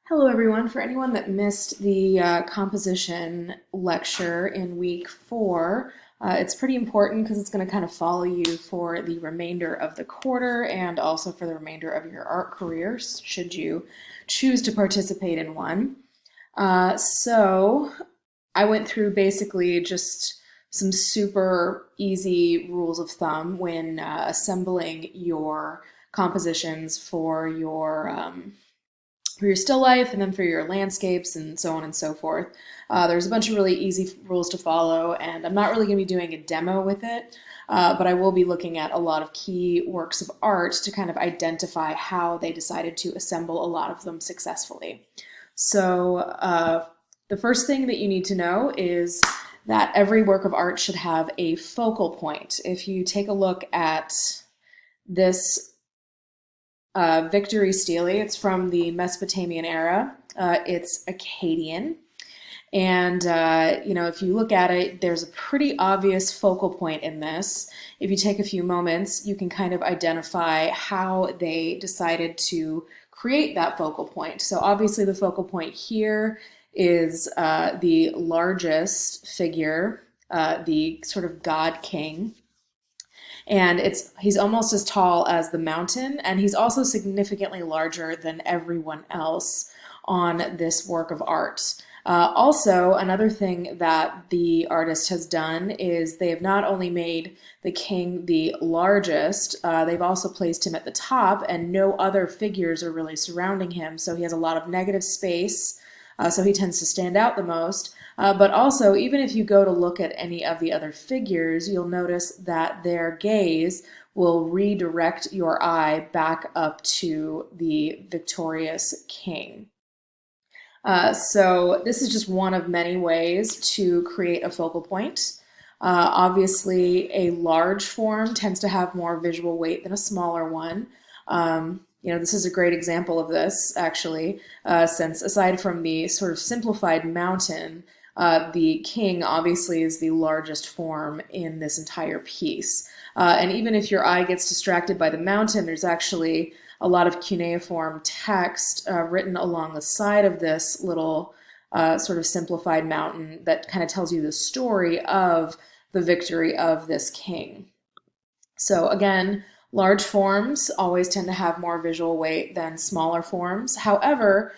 Hello, everyone. For anyone that missed the composition lecture in week 4, it's pretty important because it's going to kind of follow you for the remainder of the quarter and also for the remainder of your art careers, should you choose to participate in one. So I went through basically just some super easy rules of thumb when assembling your compositions for your still life and then for your landscapes and so on and so forth. There's a bunch of really easy rules to follow, and I'm not really going to be doing a demo with it, but I will be looking at a lot of key works of art to kind of identify how they decided to assemble a lot of them successfully. So the first thing that you need to know is that every work of art should have a focal point. If you take a look at this Victory Stele. It's from the Mesopotamian era. It's Akkadian. And, if you look at it, there's a pretty obvious focal point in this. If you take a few moments, you can kind of identify how they decided to create that focal point. So obviously the focal point here is the largest figure, the sort of god king, and he's almost as tall as the mountain, and he's also significantly larger than everyone else on this work of art. Also, another thing that the artist has done is they have not only made the king the largest, they've also placed him at the top, and no other figures are really surrounding him, so he has a lot of negative space, so he tends to stand out the most. But also, even if you go to look at any of the other figures, you'll notice that their gaze will redirect your eye back up to the victorious king. So this is just one of many ways to create a focal point. Obviously, a large form tends to have more visual weight than a smaller one. This is a great example of this, actually, since aside from the sort of simplified mountain, the king obviously is the largest form in this entire piece. And even if your eye gets distracted by the mountain, there's actually a lot of cuneiform text written along the side of this little sort of simplified mountain that kind of tells you the story of the victory of this king. So again, large forms always tend to have more visual weight than smaller forms. However,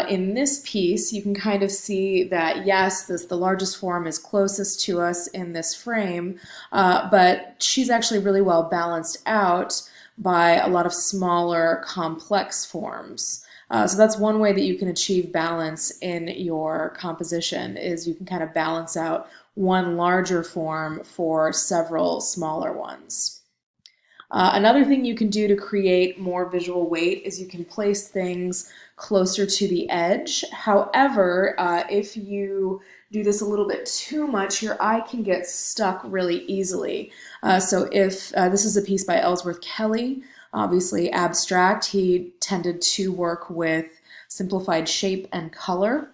in this piece, you can kind of see that, yes, the largest form is closest to us in this frame, but she's actually really well balanced out by a lot of smaller, complex forms. So that's one way that you can achieve balance in your composition, is you can kind of balance out one larger form for several smaller ones. Another thing you can do to create more visual weight is you can place things closer to the edge. However, if you do this a little bit too much, your eye can get stuck really easily. So if this is a piece by Ellsworth Kelly, obviously abstract, he tended to work with simplified shape and color.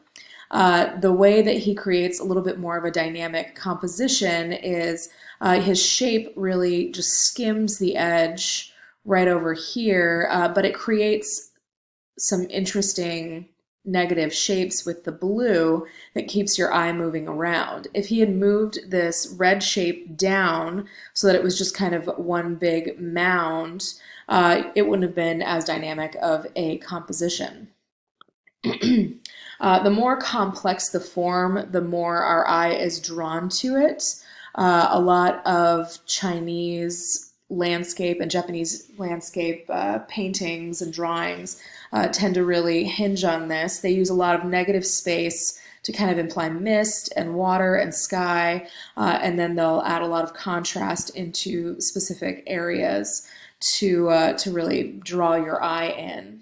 The way that he creates a little bit more of a dynamic composition is his shape really just skims the edge right over here, but it creates some interesting negative shapes with the blue that keeps your eye moving around. If he had moved this red shape down so that it was just kind of one big mound, it wouldn't have been as dynamic of a composition. The more complex the form, the more our eye is drawn to it. A lot of Chinese landscape and Japanese landscape paintings and drawings tend to really hinge on this. They use a lot of negative space to kind of imply mist and water and sky, and then they'll add a lot of contrast into specific areas to really draw your eye in.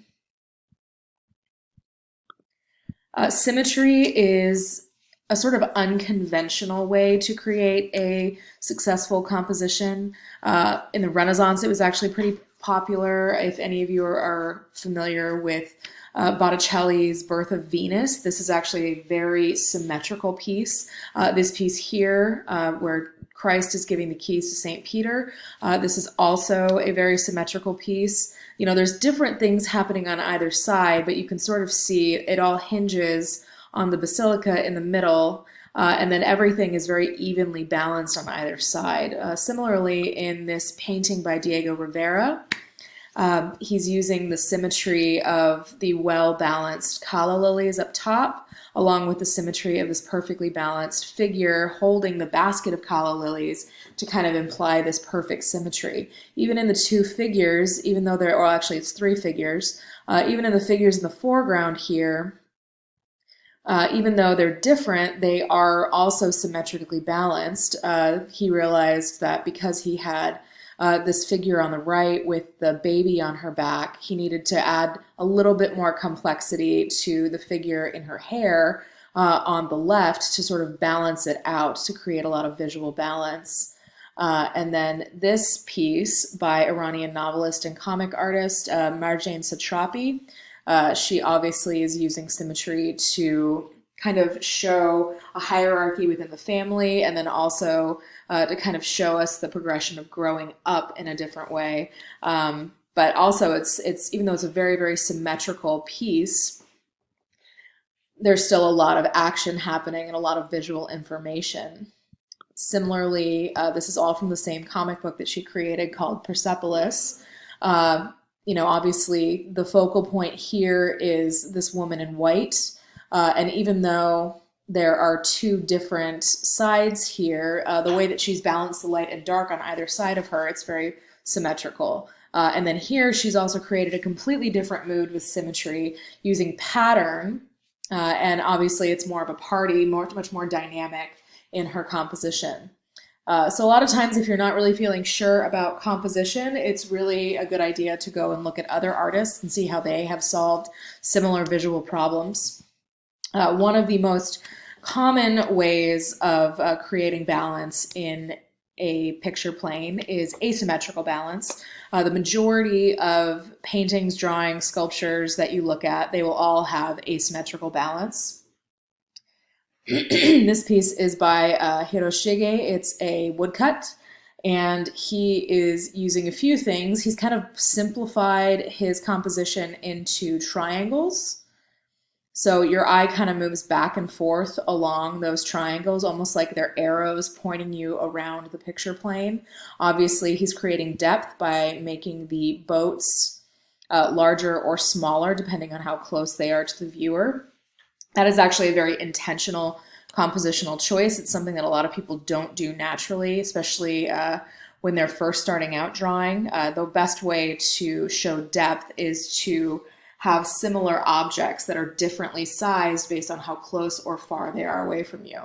Symmetry is a sort of unconventional way to create a successful composition. In the Renaissance, it was actually pretty popular. If any of you are familiar with Botticelli's Birth of Venus, this is actually a very symmetrical piece. This piece here, where Christ is giving the keys to St. Peter, this is also a very symmetrical piece. there's different things happening on either side, but you can sort of see it all hinges on the basilica in the middle, and then everything is very evenly balanced on either side. Similarly, in this painting by Diego Rivera, he's using the symmetry of the well-balanced calla lilies up top, along with the symmetry of this perfectly balanced figure holding the basket of calla lilies to kind of imply this perfect symmetry. Even in the two figures, even though they're, or actually it's three figures, even in the figures in the foreground here, even though they're different, they are also symmetrically balanced. He realized that because he had this figure on the right with the baby on her back, he needed to add a little bit more complexity to the figure in her hair on the left to sort of balance it out, to create a lot of visual balance. And then this piece by Iranian novelist and comic artist Marjane Satrapi, she obviously is using symmetry to kind of show a hierarchy within the family, and then also to kind of show us the progression of growing up in a different way. But also it's even though it's a very, very symmetrical piece, there's still a lot of action happening and a lot of visual information. Similarly, this is all from the same comic book that she created called Persepolis. Obviously the focal point here is this woman in white. And even though there are two different sides here, the way that she's balanced the light and dark on either side of her, it's very symmetrical. And then here she's also created a completely different mood with symmetry using pattern. And obviously it's more of a party, much more dynamic in her composition. So a lot of times if you're not really feeling sure about composition, it's really a good idea to go and look at other artists and see how they have solved similar visual problems. One of the most common ways of creating balance in a picture plane is asymmetrical balance. The majority of paintings, drawings, sculptures that you look at, they will all have asymmetrical balance. This piece is by Hiroshige. It's a woodcut, and he is using a few things. He's kind of simplified his composition into triangles. So your eye kind of moves back and forth along those triangles, almost like they're arrows pointing you around the picture plane. Obviously, he's creating depth by making the boats larger or smaller, depending on how close they are to the viewer. That is actually a very intentional compositional choice. It's something that a lot of people don't do naturally, especially when they're first starting out drawing. The best way to show depth is to have similar objects that are differently sized based on how close or far they are away from you.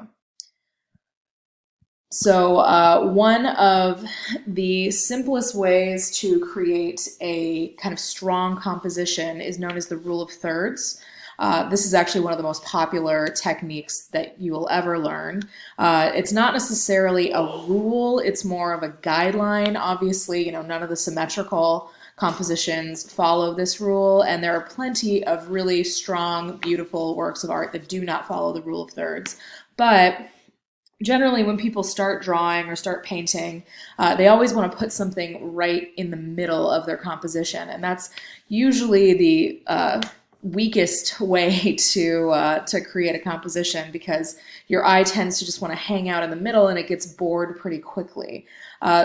So one of the simplest ways to create a kind of strong composition is known as the rule of thirds. This is actually one of the most popular techniques that you will ever learn. It's not necessarily a rule, it's more of a guideline. Obviously, none of the symmetrical compositions follow this rule, and there are plenty of really strong, beautiful works of art that do not follow the rule of thirds. But generally, when people start drawing or start painting, they always want to put something right in the middle of their composition, and that's usually the weakest way to create a composition, because your eye tends to just want to hang out in the middle and it gets bored pretty quickly.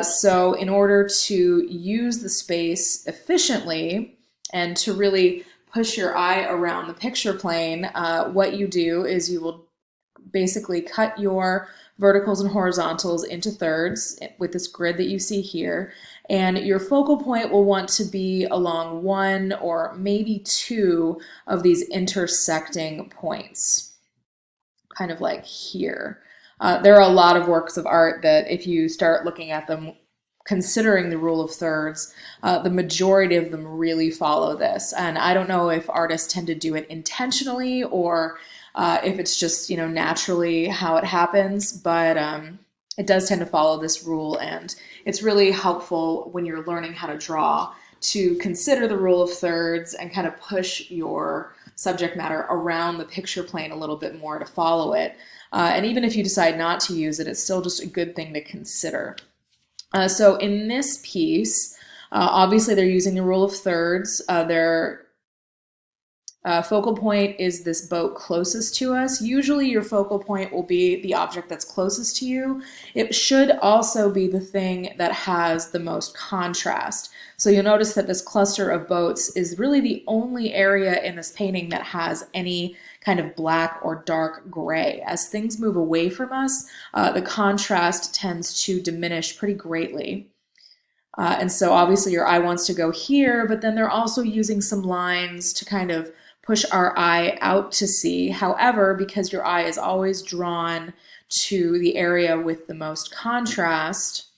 So in order to use the space efficiently and to really push your eye around the picture plane, what you do is you will basically cut your verticals and horizontals into thirds with this grid that you see here. And your focal point will want to be along one or maybe two of these intersecting points, kind of like here. There are a lot of works of art that if you start looking at them, considering the rule of thirds, the majority of them really follow this. And I don't know if artists tend to do it intentionally or if it's just, naturally how it happens, but it does tend to follow this rule, and it's really helpful when you're learning how to draw to consider the rule of thirds and kind of push your subject matter around the picture plane a little bit more to follow it. And even if you decide not to use it, it's still just a good thing to consider. So in this piece, Obviously, they're using the rule of thirds. Their focal point is this boat closest to us. Usually your focal point will be the object that's closest to you. It should also be the thing that has the most contrast. So you'll notice that this cluster of boats is really the only area in this painting that has any kind of black or dark gray. As things move away from us, the contrast tends to diminish pretty greatly. And so obviously your eye wants to go here, but then they're also using some lines to kind of push our eye out to sea. However, because your eye is always drawn to the area with the most contrast,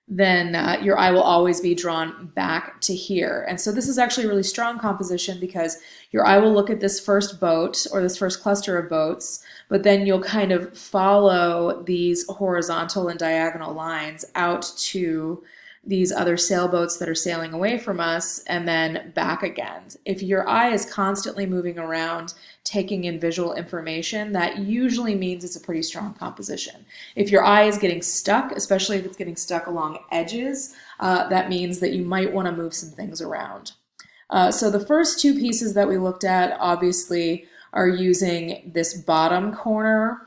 then your eye will always be drawn back to here. And so this is actually a really strong composition because your eye will look at this first boat or this first cluster of boats, but then you'll kind of follow these horizontal and diagonal lines out to these other sailboats that are sailing away from us and then back again. If your eye is constantly moving around, taking in visual information, that usually means it's a pretty strong composition. If your eye is getting stuck, especially if it's getting stuck along edges, that means that you might want to move some things around. So the first two pieces that we looked at obviously are using this bottom corner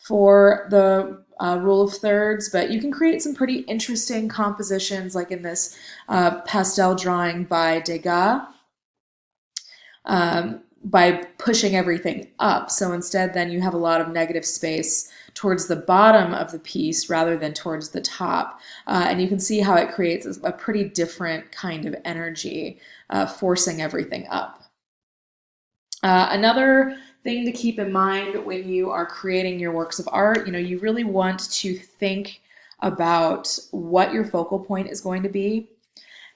for the rule of thirds, but you can create some pretty interesting compositions like in this pastel drawing by Degas by pushing everything up. So instead then you have a lot of negative space towards the bottom of the piece rather than towards the top. And you can see how it creates a pretty different kind of energy, forcing everything up. Another thing to keep in mind when you are creating your works of art, you really want to think about what your focal point is going to be.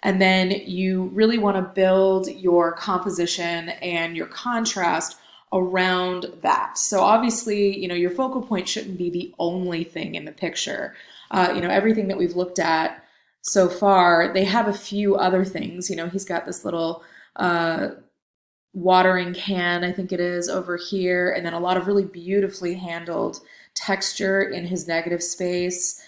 And then you really want to build your composition and your contrast around that. So obviously, your focal point shouldn't be the only thing in the picture. Everything that we've looked at so far, they have a few other things. He's got this little watering can, I think it is, over here, and then a lot of really beautifully handled texture in his negative space.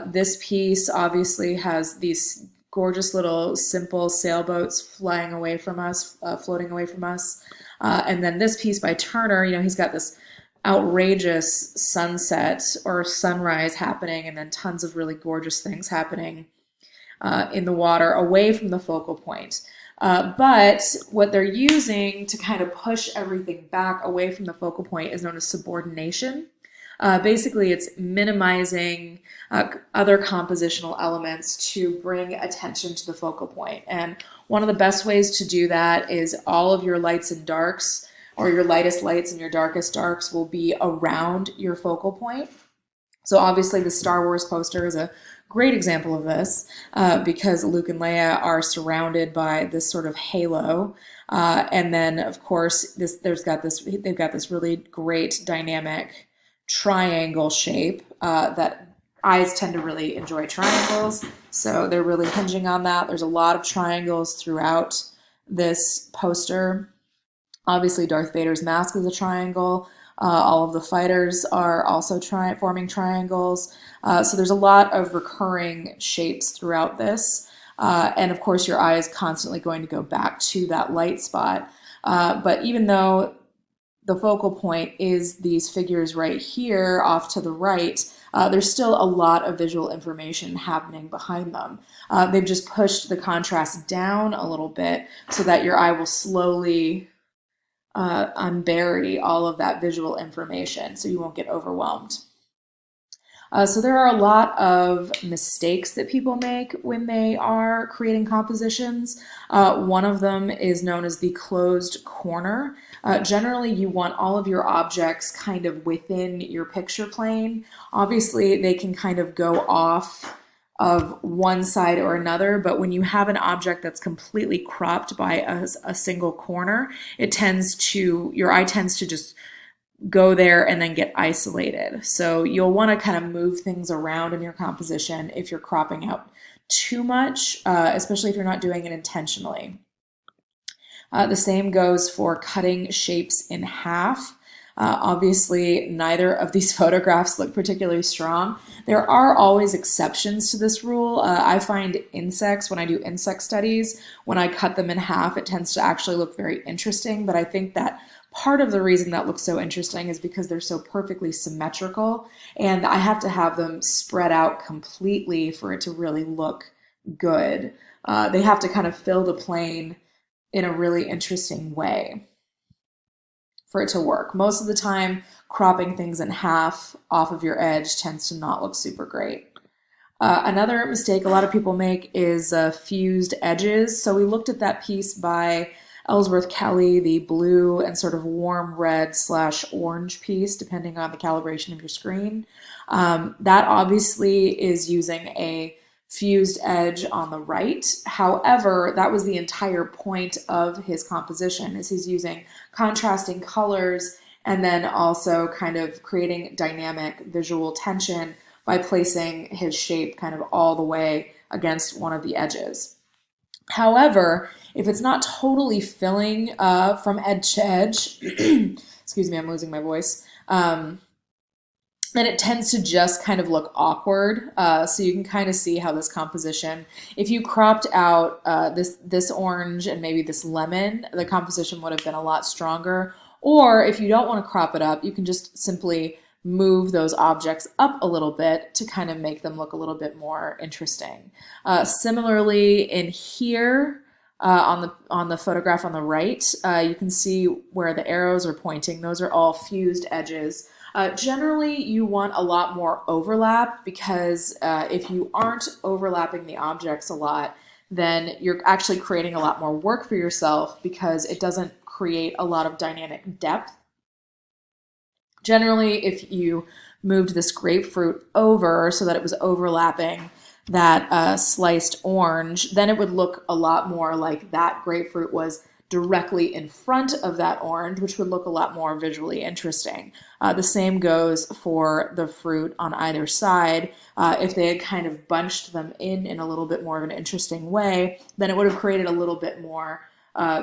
This piece obviously has these gorgeous little simple sailboats flying away from us, floating away from us. And then this piece by Turner, he's got this outrageous sunset or sunrise happening, and then tons of really gorgeous things happening in the water away from the focal point. But what they're using to kind of push everything back away from the focal point is known as subordination. Basically, it's minimizing other compositional elements to bring attention to the focal point. And one of the best ways to do that is all of your lights and darks, or your lightest lights and your darkest darks, will be around your focal point. So obviously the Star Wars poster is a great example of this because Luke and Leia are surrounded by this sort of halo. And then, of course, they've got this really great dynamic triangle shape that eyes tend to really enjoy triangles. So they're really hinging on that. There's a lot of triangles throughout this poster. Obviously, Darth Vader's mask is a triangle. All of the fighters are also forming triangles. So there's a lot of recurring shapes throughout this. And of course, your eye is constantly going to go back to that light spot. But even though the focal point is these figures right here off to the right, there's still a lot of visual information happening behind them. They've just pushed the contrast down a little bit so that your eye will slowly unbury all of that visual information so you won't get overwhelmed. So there are a lot of mistakes that people make when they are creating compositions. One of them is known as the closed corner. Generally, you want all of your objects kind of within your picture plane. Obviously, they can kind of go off of one side or another, but when you have an object that's completely cropped by a single corner, your eye tends to just go there and then get isolated. So you'll want to kind of move things around in your composition if you're cropping out too much, especially if you're not doing it intentionally. The same goes for cutting shapes in half. Obviously, neither of these photographs look particularly strong. There are always exceptions to this rule. I find insects, when I do insect studies, when I cut them in half, it tends to actually look very interesting. But I think that part of the reason that looks so interesting is because they're so perfectly symmetrical, and I have to have them spread out completely for it to really look good. They have to kind of fill the plane in a really interesting way for it to work. Most of the time, cropping things in half off of your edge tends to not look super great. Another mistake a lot of people make is fused edges. So we looked at that piece by Ellsworth Kelly, the blue and sort of warm red / orange piece, depending on the calibration of your screen. That obviously is using a fused edge on the right. However, that was the entire point of his composition, is he's using contrasting colors and then also kind of creating dynamic visual tension by placing his shape kind of all the way against one of the edges. However, if it's not totally filling from edge to edge, excuse me, I'm losing my voice, then it tends to just kind of look awkward. So you can kind of see how this composition, if you cropped out this orange and maybe this lemon, the composition would have been a lot stronger. Or if you don't want to crop it up, you can just simply move those objects up a little bit to kind of make them look a little bit more interesting. Similarly, in here, on the photograph on the right, you can see where the arrows are pointing. Those are all fused edges. Generally, you want a lot more overlap, because if you aren't overlapping the objects a lot, then you're actually creating a lot more work for yourself, because it doesn't create a lot of dynamic depth. Generally, if you moved this grapefruit over so that it was overlapping that sliced orange, then it would look a lot more like that grapefruit was directly in front of that orange, which would look a lot more visually interesting. The same goes for the fruit on either side. If they had kind of bunched them in a little bit more of an interesting way, then it would have created a little bit more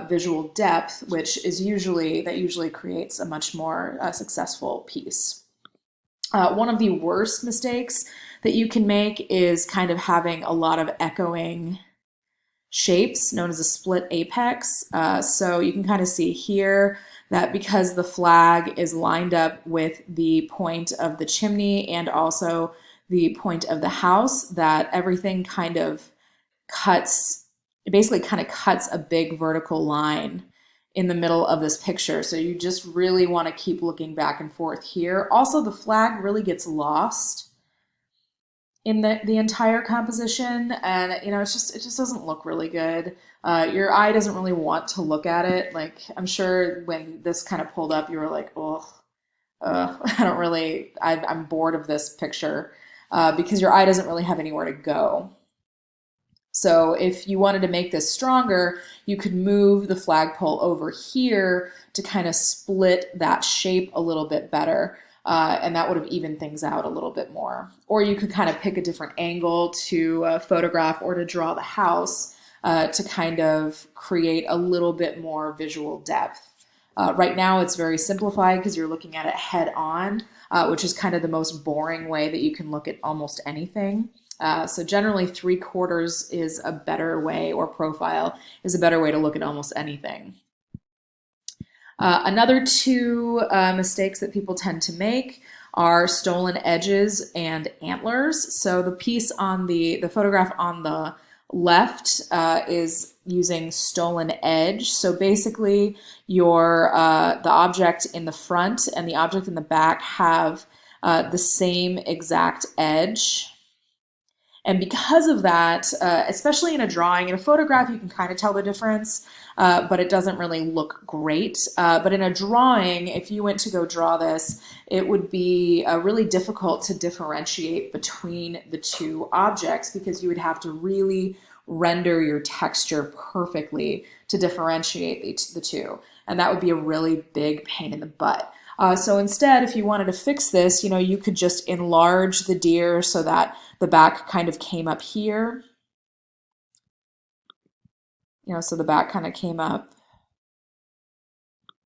visual depth, which is usually creates a much more successful piece. One of the worst mistakes that you can make is kind of having a lot of echoing shapes, known as a split apex. So you can kind of see here that because the flag is lined up with the point of the chimney and also the point of the house, that everything kind of cuts, it basically kind of cuts a big vertical line in the middle of this picture. So you just really want to keep looking back and forth here. Also, the flag really gets lost in the entire composition, and it just doesn't look really good. Your eye doesn't really want to look at it. Like, I'm sure when this kind of pulled up, you were like, oh, I'm bored of this picture, because your eye doesn't really have anywhere to go. So if you wanted to make this stronger, you could move the flagpole over here to kind of split that shape a little bit better. And that would have evened things out a little bit more. Or you could kind of pick a different angle to photograph or to draw the house to kind of create a little bit more visual depth. Right now it's very simplified because you're looking at it head on, which is kind of the most boring way that you can look at almost anything. So generally 3/4 is a better way, or profile is a better way to look at almost anything. Another two mistakes that people tend to make are stolen edges and antlers. So the piece on the photograph on the left is using stolen edge. So basically your the object in the front and the object in the back have the same exact edge. And because of that, especially in a drawing, in a photograph, you can kind of tell the difference, but it doesn't really look great. But in a drawing, if you went to go draw this, it would be really difficult to differentiate between the two objects, because you would have to really render your texture perfectly to differentiate the two. And that would be a really big pain in the butt. So instead, if you wanted to fix this, you could just enlarge the deer so that the back kind of came up here. So the back kind of came up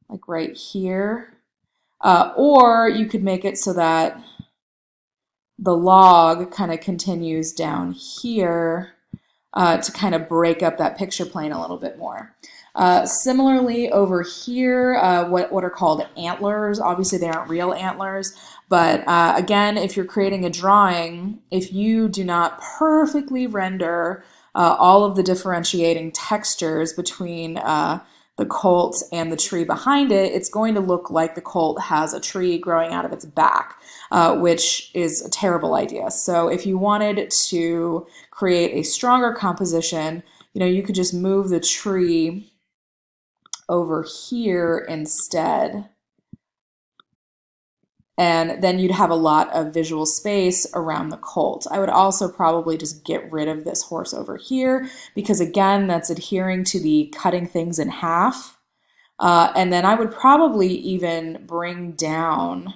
like right here. Or you could make it so that the log kind of continues down here to kind of break up that picture plane a little bit more. Similarly, over here, what are called antlers. Obviously, they aren't real antlers, but again, if you're creating a drawing, if you do not perfectly render all of the differentiating textures between the colt and the tree behind it, it's going to look like the colt has a tree growing out of its back, which is a terrible idea. So if you wanted to create a stronger composition, you could just move the tree over here instead. And then you'd have a lot of visual space around the colt. I would also probably just get rid of this horse over here because, again, that's adhering to the cutting things in half. And then I would probably even bring down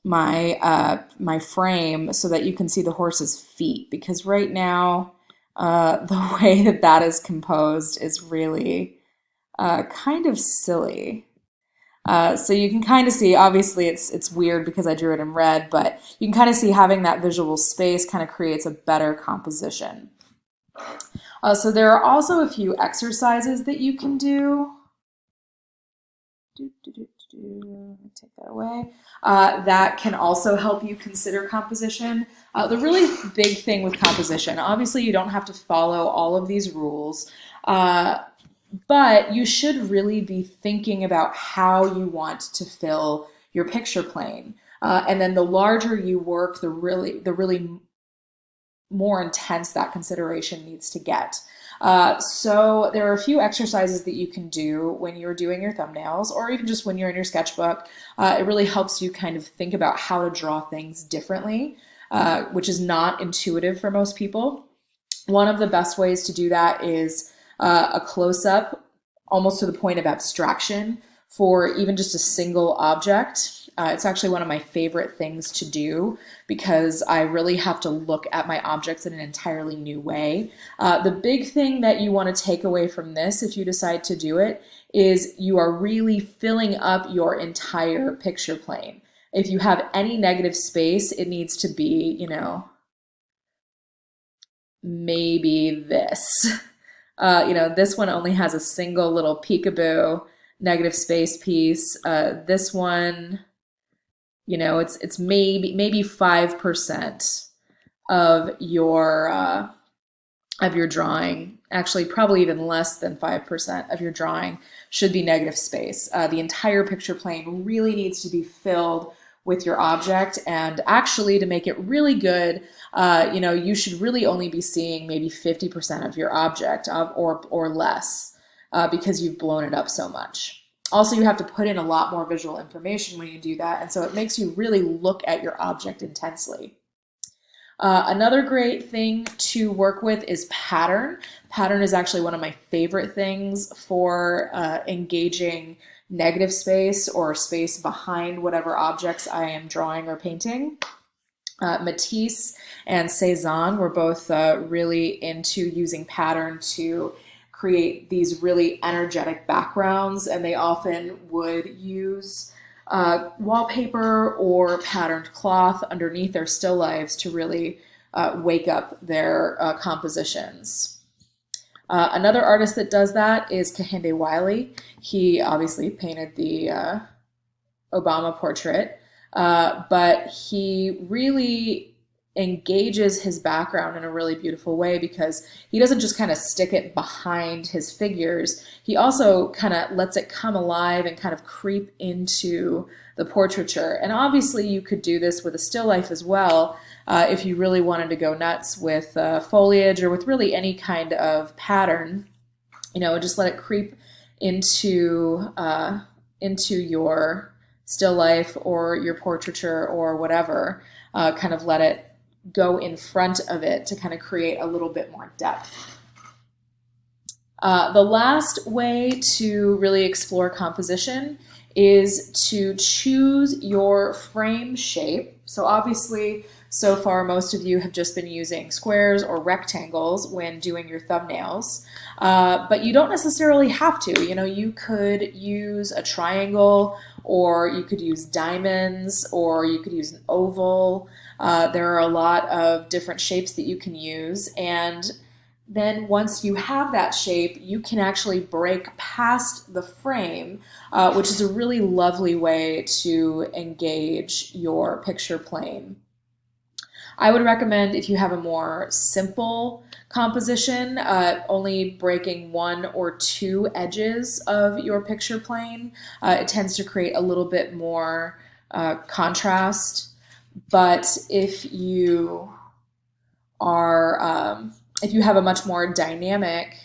my frame so that you can see the horse's feet, because right now the way that is composed is really kind of silly. So you can kind of see, obviously it's weird because I drew it in red, but you can kind of see having that visual space kind of creates a better composition. So there are also a few exercises that you can do. Take that away. That can also help you consider composition. The really big thing with composition, obviously you don't have to follow all of these rules, but you should really be thinking about how you want to fill your picture plane. And then the larger you work, the really more intense that consideration needs to get. So there are a few exercises that you can do when you're doing your thumbnails, or even just when you're in your sketchbook. It really helps you kind of think about how to draw things differently, which is not intuitive for most people. One of the best ways to do that is a close-up, almost to the point of abstraction, for even just a single object. It's actually one of my favorite things to do because I really have to look at my objects in an entirely new way. The big thing that you want to take away from this, if you decide to do it, is you are really filling up your entire picture plane. If you have any negative space, it needs to be, maybe this. This one only has a single little peekaboo negative space piece. This one, it's maybe 5% of your drawing. Actually, probably even less than 5% of your drawing should be negative space. The entire picture plane really needs to be filled with your object, and actually, to make it really good, you should really only be seeing maybe 50% of your object, or less, because you've blown it up so much. Also, you have to put in a lot more visual information when you do that, and so it makes you really look at your object intensely. Another great thing to work with is pattern. Pattern is actually one of my favorite things for engaging negative space or space behind whatever objects I am drawing or painting. Matisse and Cezanne were both really into using pattern to create these really energetic backgrounds, and they often would use wallpaper or patterned cloth underneath their still lifes to really wake up their compositions. Another artist that does that is Kehinde Wiley. He obviously painted the Obama portrait, but he really engages his background in a really beautiful way because he doesn't just kind of stick it behind his figures. He also kind of lets it come alive and kind of creep into the portraiture. And obviously you could do this with a still life as well if you really wanted to go nuts with foliage or with really any kind of pattern. Just let it creep into your still life or your portraiture or whatever. Kind of let it go in front of it to kind of create a little bit more depth. The last way to really explore composition is to choose your frame shape. So obviously So far, most of you have just been using squares or rectangles when doing your thumbnails, but you don't necessarily have to. You know, you could use a triangle, or you could use diamonds, or you could use an oval. There are a lot of different shapes that you can use, and then once you have that shape, you can actually break past the frame, which is a really lovely way to engage your picture plane. I would recommend, if you have a more simple composition, only breaking one or two edges of your picture plane. It tends to create a little bit more contrast. But if you have a much more dynamic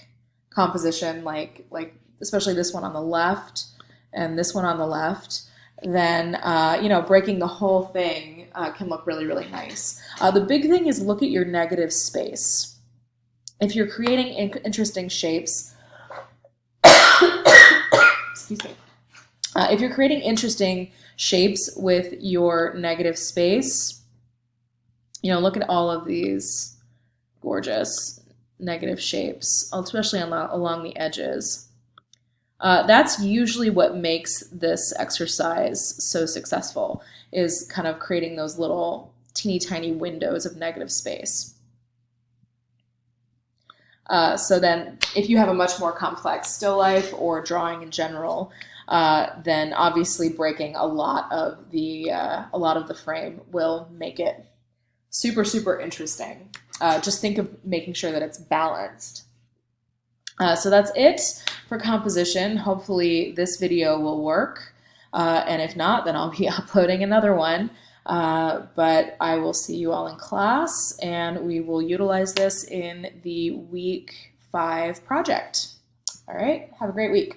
composition, like especially this one on the left and this one on the left, then breaking the whole thing can look really, really nice. The big thing is look at your negative space. If you're creating interesting shapes, excuse me. If you're creating interesting shapes with your negative space, look at all of these gorgeous negative shapes, especially along the edges. That's usually what makes this exercise so successful, is kind of creating those little teeny tiny windows of negative space. So then if you have a much more complex still life or drawing in general, then obviously breaking a lot of the frame will make it super, super interesting. Just think of making sure that it's balanced. So that's it for composition. Hopefully this video will work. And if not, then I'll be uploading another one. But I will see you all in class, and we will utilize this in the week 5 project. All right, have a great week.